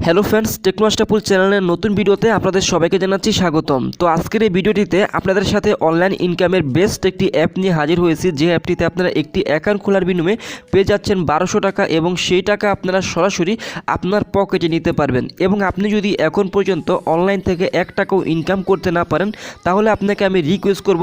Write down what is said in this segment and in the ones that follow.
Hello friends, techno Ashraful চ্যানেলের নতুন ভিডিওতে আপনাদের সবাইকে জানাচ্ছি স্বাগতম। তো আজকের এই ভিডিওটিতে আপনাদের সাথে অনলাইন ইনকামের বেস্ট একটি অ্যাপ নিয়ে হাজির হয়েছি, যে অ্যাপটিতে আপনারা একটি অ্যাকাউন্ট খোলার বিনিময়ে পেয়ে যাচ্ছেন 1200 টাকা এবং সেই টাকা আপনারা সরাসরি আপনার পকেটে নিতে পারবেন। এবং আপনি যদি এখন পর্যন্ত অনলাইন থেকে 1 টাকাও ইনকাম করতে না পারেন, তাহলে আপনাকে আমি রিকোয়েস্ট করব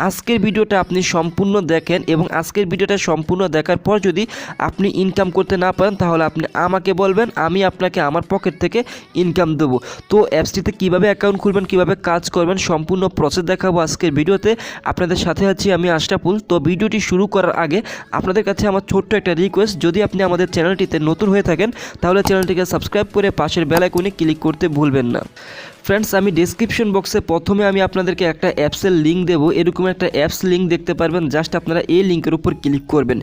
আজকের ভিডিওটা আপনি সম্পূর্ণ দেখেন, এবং আজকের ভিডিওটা সম্পূর্ণ দেখার পর যদি আপনি ইনকাম করতে না পারেন তাহলে আপনি আমাকে বলবেন, আমি আপনাকে আমার পকেট থেকে ইনকাম দেবো। তো অ্যাপসটিতে কিভাবে অ্যাকাউন্ট খুলবেন, কিভাবে কাজ করবেন, সম্পূর্ণ প্রসেস দেখাবো আজকের ভিডিওতে। আপনাদের সাথে আছি আমি আশরাফুল। তো ভিডিওটি শুরু করার আগে আপনাদের কাছে আমার ছোট্ট একটা রিকোয়েস্ট, যদি আপনি আমাদের চ্যানেলটিতে নতুন হয়ে থাকেন তাহলে চ্যানেলটিকে সাবস্ক্রাইব করে পাশের বেল আইকনে ক্লিক করতে ভুলবেন না। ফ্রেন্ডস, আমি ডেসক্রিপশন বক্সে প্রথমে আমি আপনাদেরকে একটা অ্যাপসের লিঙ্ক দেবো। এরকম একটা অ্যাপস লিঙ্ক দেখতে পারবেন, জাস্ট আপনারা এই লিঙ্কের উপর ক্লিক করবেন।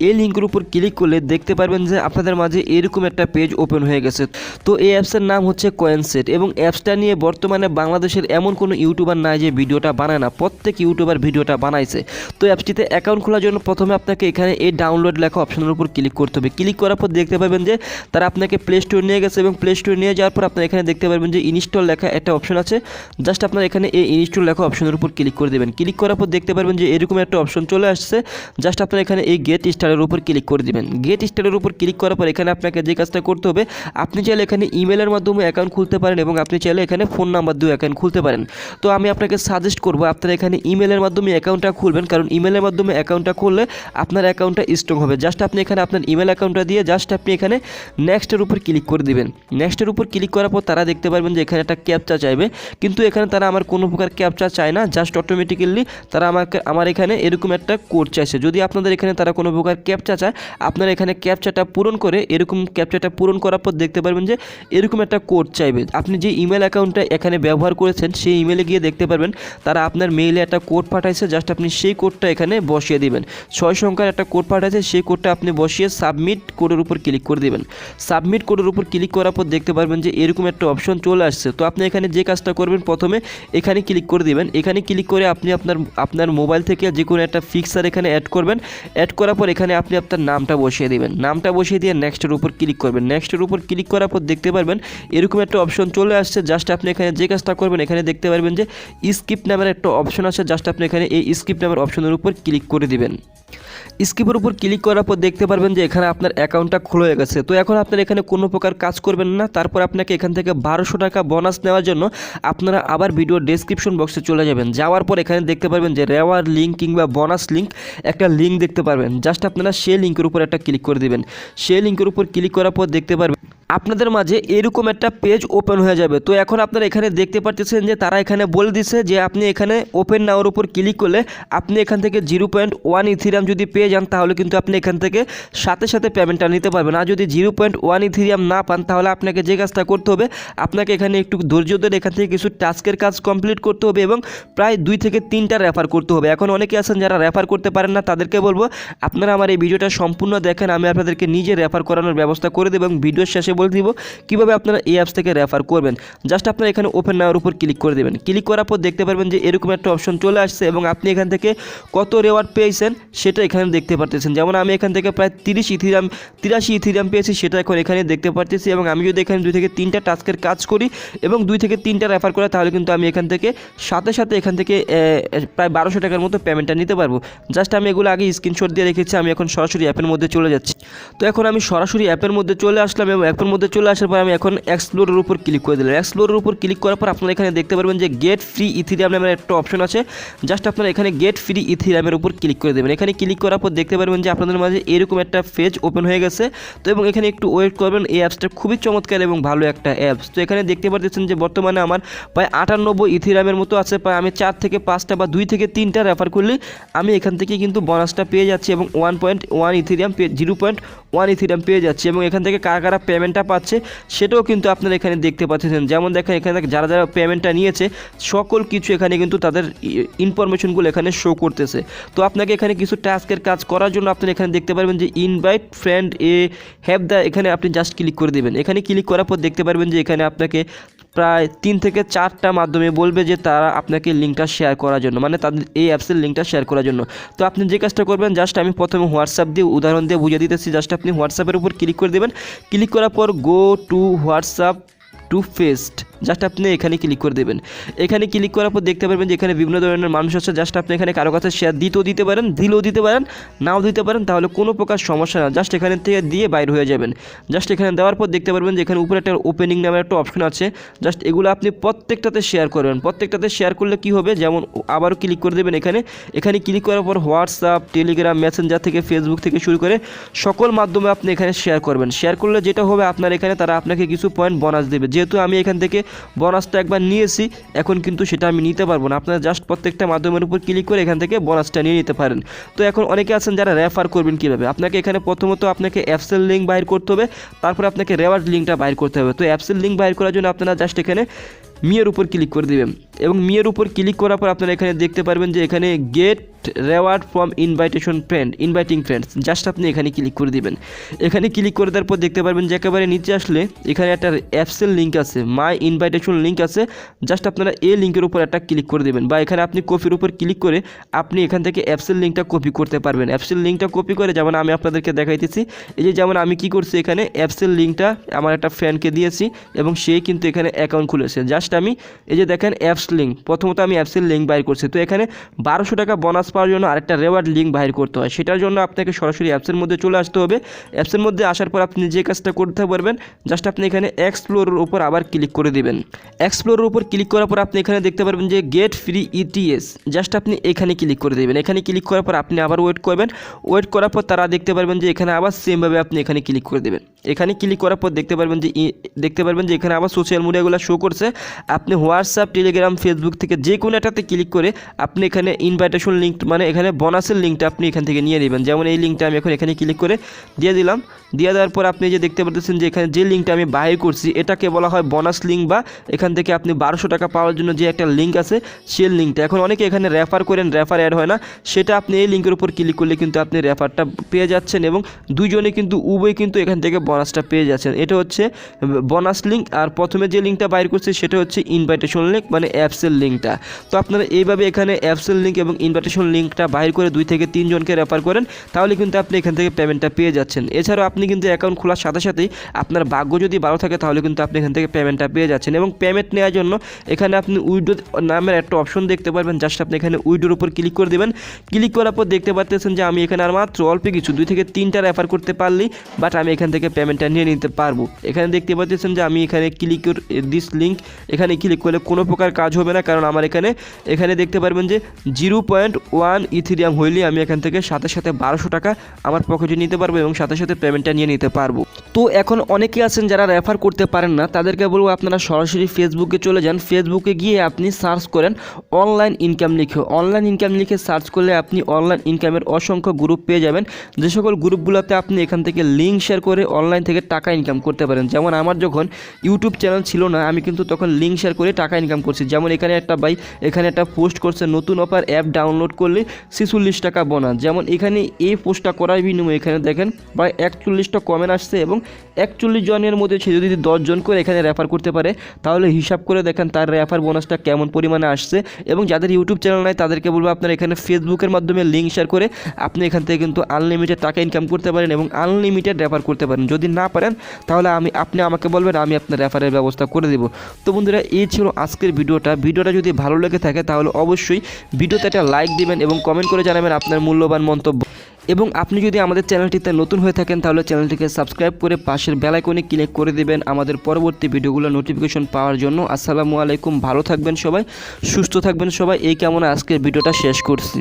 এই লিঙ্কের উপর ক্লিক করলে দেখতে পারবেন যে আপনাদের মাঝে এরকম একটা পেজ ওপেন হয়ে গেছে। তো এই অ্যাপসের নাম হচ্ছে কয়েনসেট, এবং অ্যাপসটা নিয়ে বর্তমানে বাংলাদেশের এমন কোনো ইউটিউবার নাই যে ভিডিওটা বানায় না, প্রত্যেক ইউটিউবার ভিডিওটা বানাইছে। তো অ্যাপসটিতে অ্যাকাউন্ট খোলার জন্য প্রথমে আপনাকে এখানে এই ডাউনলোড লেখা অপশনের উপর ক্লিক করতে হবে। ক্লিক করার পর দেখতে পারবেন যে তারা আপনাকে প্লে স্টোর নিয়ে গেছে, এবং প্লে স্টোর নিয়ে যাওয়ার পর আপনারা এখানে দেখতে পারবেন যে ইনস্টল লেখা একটা অপশন আছে। জাস্ট আপনারা এখানে এই ইনস্টল লেখা অপশনের উপর ক্লিক করে দেবেন। ক্লিক করার পর দেখতে পারবেন যে এরকম একটা অপশন চলে আসছে। জাস্ট আপনারা এখানে এই গেট স্টারের উপর ক্লিক করে দিবেন। গেট স্টারের উপর ক্লিক করার পর এখানে আপনাকে যে কাজটা করতে হবে, আপনি চাইলে এখানে ইমেলের মাধ্যমে অ্যাকাউন্ট খুলতে পারেন, এবং আপনি চাইলে এখানে ফোন নাম্বার দিয়ে অ্যাকাউন্ট খুলতে পারেন। তো আমি আপনাকে সাজেস্ট করবো আপনারা এখানে ইমেলের মাধ্যমে অ্যাকাউন্টটা খুলবেন, কারণ ইমেলের মাধ্যমে অ্যাকাউন্টটা খুললে আপনার অ্যাকাউন্টটা স্ট্রং হবে। জাস্ট আপনি এখানে আপনার ইমেল অ্যাকাউন্টটা দিয়ে জাস্ট আপনি এখানে নেক্সটের উপর ক্লিক করে দিবেন। নেক্সটের উপর ক্লিক করার পর তারা দেখতে পারবেন যে এখানে একটা ক্যাপচা চাইবে, কিন্তু এখানে তারা আমার কোনো প্রকার ক্যাপচা চায় না। জাস্ট অটোমেটিক্যালি তারা আমার এখানে এরকম একটা কোড চাইছে। যদি আপনাদের এখানে তারা কোনো প্রকার ক্যাপচা চায়, আপনারা এখানে ক্যাপচাটা পূরণ করে এরকম ক্যাপচাটা পূরণ করার পর দেখতে পারবেন যে এরকম একটা কোড চাইবে। আপনি যে ইমেল অ্যাকাউন্টটা এখানে ব্যবহার করেছেন সেই ইমেলে গিয়ে দেখতে পারবেন তারা আপনার মেইলে একটা কোড পাঠাইছে। জাস্ট আপনি সেই কোডটা এখানে বসিয়ে দিবেন। 6 সংখ্যার একটা কোড পাঠাইছে, সেই কোডটা আপনি বসিয়ে সাবমিট কোডের উপর ক্লিক করে দেবেন। সাবমিট কোডের উপর ক্লিক করার পর দেখতে পারবেন যে এরকম একটা অপশন চলে আসছে। তো আপনি এখানে যে কাজটা করবেন, প্রথমে এখানে ক্লিক করে দিবেন। এখানে ক্লিক করে আপনি আপনার মোবাইল থেকে যে কোনো একটা ফিক্সার এখানে অ্যাড করবেন। অ্যাড করার পর এখানে আপনি আপনার নামটা বসিয়ে দিবেন। নামটা বসিয়ে দিয়ে নেক্সটের উপর ক্লিক করবেন। নেক্সটের উপর ক্লিক করার পর দেখতে পারবেন এরকম একটা অপশন চলে আসছে। জাস্ট আপনি এখানে যে কাজটা করবেন, এখানে দেখতে পারবেন যে স্কিপ নামের একটা অপশন আছে। জাস্ট আপনি এখানে এই স্কিপ নামের অপশনের উপর ক্লিক করে দিবেন। স্কিপের উপর ক্লিক করার পর দেখতে পারবেন যে এখানে আপনার অ্যাকাউন্টটা খুলে গেছে। তো এখন আপনার এখানে কোনো প্রকার কাজ করবেন না। তারপর আপনাকে এখান থেকে 1200 টাকা বোনাস নেওয়ার জন্য আপনারা আবার ভিডিও ডেসক্রিপশন বক্সে চলে যাবেন। যাওয়ার পর এখানে দেখতে পারবেন যে রেওয়ার লিঙ্ক কিংবা বোনাস লিঙ্ক একটা লিঙ্ক দেখতে পারবেন। জাস্ট আপনারা সেই লিঙ্কের উপর একটা ক্লিক করে দেবেন। সেই লিঙ্কের উপর ক্লিক করার পর দেখতে পারবেন আপনাদের মাঝে এরকম একটা পেজ ওপেন হয়ে যাবে। তো এখন আপনারা এখানে দেখতে পাচ্ছেন যে তারা এখানে বলে দিছে যে আপনি এখানে ওপেন নাওয়ার উপর ক্লিক করলে আপনি এখান থেকে 0.1 ইথিরিয়াম যদি পেয়ে যান, তাহলে কিন্তু আপনি এখান থেকে সাথে সাথে পেমেন্টটা নিতে পারবেন। আর যদি 0.1 ইথিরিয়াম না পান, তাহলে আপনাকে যে কাজটা করতে হবে, আপনাকে এখানে একটু ধৈর্য ধরে এখান থেকে কিছু টাস্কের কাজ কমপ্লিট করতে হবে, এবং প্রায় 2 থেকে 3টা রেফার করতে হবে। এখন অনেকে আছেন যারা রেফার করতে পারেন না, তাদেরকে বলবো আপনারা আমার এই ভিডিওটা সম্পূর্ণ দেখেন। আমি আপনাদেরকে নিজে রেফার করানোর ব্যবস্থা করে দেব, এবং ভিডিওর শেষে বলে দিব কীভাবে আপনারা এই অ্যাপস থেকে রেফার করবেন। জাস্ট আপনারা এখানে ওপেন নাওয়ার উপর ক্লিক করে দেবেন। ক্লিক করার পর দেখতে পারবেন যে এরকম একটা অপশন চলে আসছে, এবং আপনি এখান থেকে কত রেওয়ার্ড পেয়েছেন সেটা এখানে দেখতে পারতেছেন। যেমন আমি এখান থেকে প্রায় 83 ইথিরিয়াম পেয়েছি, সেটা এখন এখানে দেখতে পারতেছি। এবং আমি যদি এখানে 2 থেকে 3টা টাস্কের কাজ করি এবং 2 থেকে 3টা রেফার করে, তাহলে কিন্তু আমি এখান থেকে সাথে সাথে এখান থেকে প্রায় 1200 টাকার মতো পেমেন্টটা নিতে পারবো। জাস্ট আমি এগুলো আগে স্ক্রিনশট দিয়ে রেখেছি। আমি এখন সরাসরি অ্যাপের মধ্যে চলে যাচ্ছি। তো এখন আমি সরাসরি অ্যাপের মধ্যে চলে আসলাম, এবং অ্যাপের মধ্যে চলে আসার পর আমি এখন এক্সপ্লোরের উপর ক্লিক করে দিলাম। এক্সপ্লোরের উপর ক্লিক করার পর আপনারা এখানে দেখতে পারবেন যে গেট ফ্রি ইথিরিয়াম নামের একটা অপশন আছে। জাস্ট আপনারা এখানে গেট ফ্রি ইথিরিয়ামের উপর ক্লিক করে দেবেন। এখানে ক্লিক করার পর দেখতে পারবেন যে আপনাদের মাঝে এরকম একটা পেজ ওপেন হয়ে গেছে। তো এবং এখানে একটু ওয়েট করবেন। এই অ্যাপসটা খুবই চমৎকার এবং ভালো একটা অ্যাপস। তো এখানে দেখতে পাচ্ছেন যে বর্তমানে আমার প্রায় 98 ইথিরিয়ামের মতো আছে। প্রায় আমি 4 থেকে 5টা বা 2 থেকে 3টা রেফার করলে আমি এখান থেকে কিন্তু বোনাসটা পেয়ে যাচ্ছি, এবং 1.1 ইথিরিয়াম 0.1 ইথিরিয়াম পেয়ে যাচ্ছি। এবং এখান থেকে কারা কারা পেমেন্টটা পাচ্ছে সেটাও কিন্তু আপনারা এখানে দেখতে পাচ্ছেন। যেমন দেখেন এখানে যারা যারা পেমেন্টটা নিয়েছে সকল কিছু এখানে কিন্তু তাদের ইনফরমেশনগুলো এখানে শো করতেছে। তো আপনাকে এখানে কিছু টাস্কের কাজ করার জন্য আপনারা এখানে দেখতে পারবেন যে ইনভাইট ফ্রেন্ড হ্যাভ দ্য, এখানে আপনি জাস্ট ক্লিক করে দেবেন। এখানে ক্লিক করার পর দেখতে পারবেন যে এখানে আপনাকে প্রায় 3 থেকে 4টা মাধ্যমে বলবে যে তারা আপনাকে লিঙ্কটা শেয়ার করার জন্য, মানে তাদের এই অ্যাপসের লিঙ্কটা শেয়ার করার জন্য। তো আপনি যে কাজটা করবেন, জাস্ট আমি প্রথমে হোয়াটসঅ্যাপ দিয়ে উদাহরণ দিয়ে বুঝিয়ে দিতেছি। জাস্ট আপনি হোয়াটসঅ্যাপের উপর ক্লিক করে দেবেন। ক্লিক করার পর go to WhatsApp to fest, just আপনি এখানে ক্লিক করে দেবেন। এখানে ক্লিক করার পর দেখতে পারবেন যে এখানে বিভিন্ন ধরনের মানুষ আছে। জাস্ট আপনি এখানে কারো কাছে শেয়ার দিতেও দিতে পারেন, দিলেও দিতে পারেন, নাও দিতে পারেন, তাহলে কোনো প্রকার সমস্যা না। জাস্ট এখানে থেকে দিয়ে বাইর হয়ে যাবেন। জাস্ট এখানে দেওয়ার পর দেখতে পারবেন যে এখানে উপরে একটা ওপেনিং নামের একটা অপশন আছে। জাস্ট এগুলো আপনি প্রত্যেকটাতে শেয়ার করবেন। প্রত্যেকটাতে শেয়ার করলে কি হবে, যেমন আবারও ক্লিক করে দেবেন এখানে। এখানে ক্লিক করার পর হোয়াটসঅ্যাপ, টেলিগ্রাম, মেসেঞ্জার থেকে ফেসবুক থেকে শুরু করে সকল মাধ্যমে আপনি এখানে শেয়ার করবেন। শেয়ার করলে যেটা হবে, আপনার এখানে তারা আপনাকে কিছু পয়েন্ট বোনাস দেবে। যেহেতু আমি এখান থেকে বোনাসটা একবার নিয়েছি, এখন কিন্তু সেটা আমি নিতে পারবো না। আপনারা জাস্ট প্রত্যেকটা মাধ্যমের উপর ক্লিক করে এখান থেকে বোনাসটা নিয়ে নিতে পারেন। তো এখন অনেকে আছেন যারা রেফার করবেন কীভাবে, আপনাকে এখানে প্রথমত আপনাকে অ্যাপসের লিঙ্ক বাইর করতে হবে, তারপরে আপনাকে রেওয়ার্ড লিঙ্কটা বাইর করতে হবে। তো অ্যাপসের লিঙ্ক বাইর করার জন্য আপনারা জাস্ট এখানে মিয়ের উপর ক্লিক করে দেবেন, এবং মিয়ের উপর ক্লিক করার পর আপনারা এখানে দেখতে পারবেন যে এখানে get reward from inviting friends, just আপনি এখানে ক্লিক করে দিবেন। এখানে ক্লিক করে দেওয়ার পর দেখতে পারবেন যে একেবারে নিচে আসলে এখানে একটা অ্যাপসের লিঙ্ক আছে, মাই ইনভাইটেশন লিঙ্ক আছে। জাস্ট আপনারা এই লিঙ্কের উপর একটা ক্লিক করে দেবেন, বা এখানে আপনি কপির উপর ক্লিক করে আপনি এখান থেকে অ্যাপসের লিঙ্কটা কপি করতে পারবেন। অ্যাপসের লিঙ্কটা কপি করে, যেমন আমি আপনাদেরকে দেখাইতেছি, এই যে যেমন আমি কি করছি, এখানে অ্যাপসের লিঙ্কটা আমার একটা ফ্রেন্ডকে দিয়েছি এবং সে কিন্তু এখানে অ্যাকাউন্ট খুলেছে। জাস্ট আমি এই যে দেখেন অ্যাপস লিঙ্ক, প্রথমত আমি অ্যাপসের লিঙ্ক বাইর করছি। তো এখানে 1200 টাকা বোনাস পাওয়ার জন্য আরেকটা রেওয়ার্ড লিঙ্ক বাইর করতে হয়। সেটার জন্য আপনাকে সরাসরি অ্যাপসের মধ্যে চলে আসতে হবে। অ্যাপসের মধ্যে আসার পর আপনি যে কাজটা করতে পারবেন, জাস্ট আপনি এখানে এক্সপ্লোরের উপর আবার ক্লিক করে দিবেন। এক্সপ্লোরের উপর ক্লিক করার পর আপনি এখানে দেখতে পারবেন যে গেট ফ্রি ইটিএস, জাস্ট আপনি এখানে ক্লিক করে দেবেন। এখানে ক্লিক করার পর আপনি আবার ওয়েট করবেন। ওয়েট করার পর তারা দেখতে পারবেন যে এখানে আবার সেমভাবে আপনি এখানে ক্লিক করে দেবেন। এখানে ক্লিক করার পর দেখতে পারবেন যে এখানে আবার সোশ্যাল মিডিয়াগুলো শো করছে। আপনি হোয়াটসঅ্যাপ, টেলিগ্রাম, ফেসবুক থেকে যে কোনো একটাতে ক্লিক করে আপনি এখানে ইনভাইটেশন লিঙ্ক, মানে এখানে বোনাসের লিঙ্কটা আপনি এখান থেকে নিয়ে নেবেন। যেমন এই লিঙ্কটা আমি এখন এখানে ক্লিক করে দিয়ে দিলাম। দিয়ে দেওয়ার পর আপনি যে দেখতে পাচ্ছেন যে এখানে যে লিঙ্কটা আমি বাহির করছি, এটাকে বলা হয় বোনাস লিঙ্ক, বা এখান থেকে আপনি 1200 টাকা পাওয়ার জন্য যে একটা লিঙ্ক আছে সেই লিঙ্কটা। এখন অনেকে এখানে রেফার করেন, রেফার অ্যাড হয় না, সেটা আপনি এই লিঙ্কের উপর ক্লিক করলে কিন্তু আপনি রেফারটা পেয়ে যাচ্ছেন, এবং দুইজনে কিন্তু উভয় কিন্তু এখান থেকে বোনাসটা পেয়ে যাচ্ছেন। এটা হচ্ছে বোনাস লিঙ্ক। আর প্রথমে যে লিঙ্কটা বাইর করছি সেটা হচ্ছে ইনভাইটেশন লিঙ্ক, মানে অ্যাপসের লিঙ্কটা। তো আপনারা এইভাবে এখানে অ্যাপসের লিঙ্ক এবং ইনভাইটেশন লিঙ্কটা বাইর করে 2 থেকে 3 জনকে রেফার করেন, তাহলে কিন্তু আপনি এখান থেকে পেমেন্টটা পেয়ে যাচ্ছেন। এছাড়াও আপনি কিন্তু অ্যাকাউন্ট খোলার সাথে সাথেই আপনার ভাগ্য যদি ভালো থাকে, তাহলে কিন্তু আপনি এখান থেকে পেমেন্টটা পেয়ে যাচ্ছেন। এবং পেমেন্ট নেওয়ার জন্য এখানে আপনি উইড্রো নামের একটা অপশন দেখতে পারবেন। জাস্ট আপনি এখানে উইড্রোর উপর ক্লিক করে দেবেন। ক্লিক করার পর দেখতে পাচ্ছেন যে আমি এখানে আর মাত্র অল্প কিছু 2 থেকে 3টা রেফার করতে পারলেই বাট আমি এখান থেকে পেমেন্টটা নিয়ে নিতে পারবো। এখানে দেখতে পাচ্ছেন যে আমি এখানে ক্লিক দিস লিঙ্ক, এখানে ক্লিক করলে কোনো প্রকার কাজ হবে না, কারণ আমার এখানে দেখতে পারবেন যে 0.1 ইথেরিয়াম হইলে আমি এখান থেকে সাথে সাথে 1200 টাকা আমার পকেটে নিতে পারবো এবং সাথে সাথে পেমেন্টটা নিয়ে নিতে পারবো। তো এখন অনেকে আছেন যারা রেফার করতে পারেন না, তাদেরকে বলবো আপনারা সরাসরি ফেসবুকে চলে যান। ফেসবুকে গিয়ে আপনি সার্চ করেন অনলাইন ইনকাম লিখে। অনলাইন ইনকাম লিখে সার্চ করলে আপনি অনলাইন ইনকামের অসংখ্য গ্রুপ পেয়ে যাবেন, যে সকল গ্রুপগুলোতে আপনি এখান থেকে লিঙ্ক শেয়ার করে অনলাইন থেকে টাকা ইনকাম করতে পারেন। যেমন আমার যখন ইউটিউব চ্যানেল ছিল না, আমি কিন্তু তখন লিঙ্ক শেয়ার করে টাকা ইনকাম করছি। যেমন এখানে একটা ভাই এখানে একটা পোস্ট করছে, নতুন অফার, অ্যাপ ডাউনলোড করলে 46 টাকা বোনাস। যেমন এখানে এই পোস্টটা করার বিনিময়ে এখানে দেখেন ভাই 41টা কমেন্ট আসছে, এবং 41 জনের মধ্যে সে যদি 10 জন করে এখানে রেফার করতে পারে, তাহলে হিসাব করে দেখেন তার রেফার বোনাসটা কেমন পরিমাণে আসছে। এবং যাদের ইউটিউব চ্যানেল নাই তাদেরকে বলবো আপনারা এখানে ফেসবুকের মাধ্যমে লিঙ্ক শেয়ার করে আপনি এখান থেকে কিন্তু আনলিমিটেড টাকা ইনকাম করতে পারেন এবং আনলিমিটেড রেফার করতে পারেন। যদি না পারেন তাহলে আপনি আমাকে বলবেন, আমি আপনার রেফারের ব্যবস্থা করে দেব। তো বন্ধুরা, এই ছিল আজকের ভিডিওটা যদি ভালো লেগে থাকে তাহলে অবশ্যই ভিডিওতে একটা লাইক দিবেন এবং কমেন্ট করে জানাবেন আপনার মূল্যবান মন্তব্য। এবং আপনি যদি আমাদের চ্যানেলটিতে নতুন হয়ে থাকেন তাহলে চ্যানেলটিকে সাবস্ক্রাইব করে পাশের বেল আইকনে ক্লিক করে দিবেন আমাদের পরবর্তী ভিডিওগুলো নোটিফিকেশন পাওয়ার জন্য। আসসালামু আলাইকুম, ভালো থাকবেন সবাই, সুস্থ থাকবেন সবাই, এই কামনা আজকের ভিডিওটা শেষ করছি।